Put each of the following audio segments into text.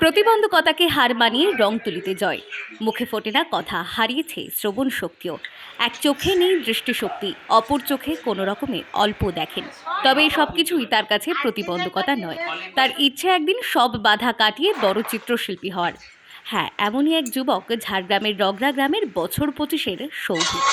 প্রতিবন্ধকতাকে হার মানিয়ে রং তুলিতে জয়। মুখে ফোটে না কথা, হারিয়েছে শ্রবণ শক্তিও। এক চোখে নেই দৃষ্টিশক্তি, অপর চোখে কোনো রকমে অল্প দেখেন। তবে এই সবকিছুই তার কাছে প্রতিবন্ধকতা নয়। তার ইচ্ছে একদিন সব বাধা কাটিয়ে বড় চিত্রশিল্পী হওয়ার। হ্যাঁ, এমনই এক যুবক ঝাড়গ্রামের রগড়া গ্রামের বছর 25-এর সৌভিক।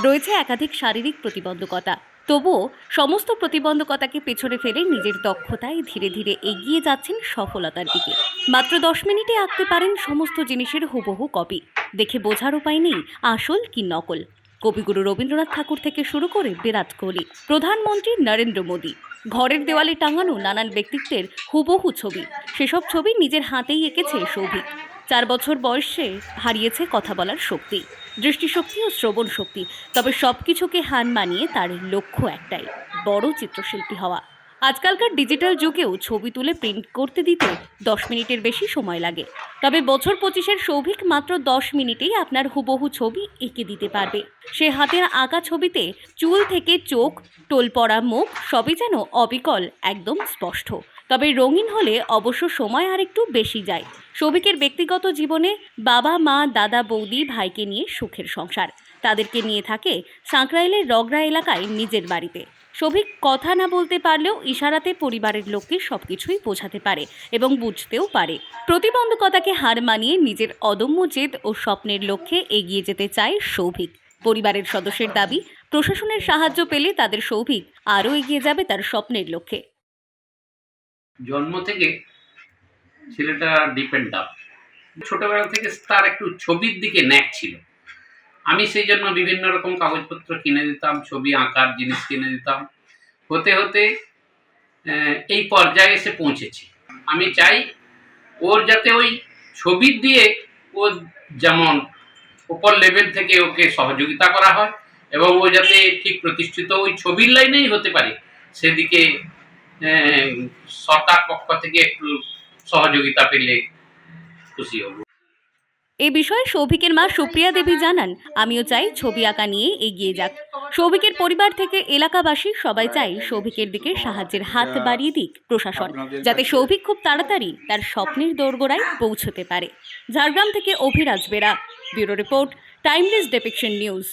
রয়েছে একাধিক শারীরিক প্রতিবন্ধকতা, তবুও সমস্ত প্রতিবন্ধকতাকে পেছনে ফেলে নিজের দক্ষতায় ধীরে ধীরে এগিয়ে যাচ্ছেন সফলতার দিকে। মাত্র 10 মিনিটে আঁকতে পারেন সমস্ত জিনিসের হুবহু কপি। দেখে বোঝার উপায় নেই আসল কি নকল। কবিগুরু রবীন্দ্রনাথ ঠাকুর থেকে শুরু করে বিরাট কোহলি, প্রধানমন্ত্রী নরেন্দ্র মোদী, ঘরের দেওয়ালে টাঙানো নানান ব্যক্তিত্বের হুবহু ছবি, সেসব ছবি নিজের হাতেই এঁকেছে সৌভিক। 4 বছর বয়সে হারিয়েছে কথা বলার শক্তি, দৃষ্টিশক্তি ও শ্রবণ শক্তি। তবে সবকিছুকে হার মানিয়ে তার লক্ষ্য একটাই, বড় চিত্রশিল্পী হওয়া। আজকালকার ডিজিটাল যুগেও ছবি তুলে প্রিন্ট করতে দিতে 10 মিনিটের বেশি সময় লাগে। তবে বছর 25-এর সৌভিক মাত্র 10 মিনিটেই আপনার হুবহু ছবি এঁকে দিতে পারবে। সে হাতের আঁকা ছবিতে চুল থেকে চোখ, টোল পড়া মুখ সবই যেন অবিকল, একদম স্পষ্ট। তবে রঙিন হলে অবশ্য সময় আর একটু বেশি যায়। সৌভিকের ব্যক্তিগত জীবনে বাবা মা, দাদা বৌদি, ভাইকে নিয়ে সুখের সংসার। তাদেরকে নিয়ে থাকে সাঁকরাইলের রগড়া এলাকায় নিজের বাড়িতে। সৌভিক কথা না বলতে পারলেও ইশারাতে পরিবারের লোককে সবকিছুই বোঝাতে পারে এবং বুঝতেও পারে। প্রতিবন্ধকতাকে হার মানিয়ে নিজের অদম্য জেদ ও স্বপ্নের লক্ষ্যে এগিয়ে যেতে চায় সৌভিক। পরিবারের সদস্যের দাবি, প্রশাসনের সাহায্য পেলে তাদের সৌভিক আরও এগিয়ে যাবে তার স্বপ্নের লক্ষ্যে। জন্ম থেকে ছেলেটা ডিপেন্ড আপ। ছোটবেলা থেকে তার একটু ছবির দিকে ন্যাক ছিল। আমি সেই জন্য বিভিন্ন রকম কাগজপত্র কিনে দিতাম, ছবি আঁকার জিনিস কিনে দিতাম। হতে হতে এই পর্যায়ে এসে পৌঁছেছি। আমি চাই ওর যাতে ওই ছবির দিয়ে ও যেমন উপর লেভেল থেকে ওকে সহযোগিতা করা হয় এবং ও যাতে ঠিক প্রতিষ্ঠিত ওই ছবির লাইনেই হতে পারে, সেদিকে সরকার পক্ষ থেকে একটু সহযোগিতা পেলে খুশি হব। এ বিষয়ে সৌভিকের মা সুপ্রিয়া দেবী জানান, আমিও চাই ছবি আঁকা নিয়ে এগিয়ে যাক। সৌভিকের পরিবার থেকে এলাকাবাসী সবাই চাই সৌভিকের দিকে সাহায্যের হাত বাড়িয়ে দিক প্রশাসন, যাতে সৌভিক খুব তাড়াতাড়ি তার স্বপ্নের দোরগোড়ায় পৌঁছতে পারে। ঝাড়গ্রাম থেকে Abhiraj Bera, bureau report, timeless depiction news.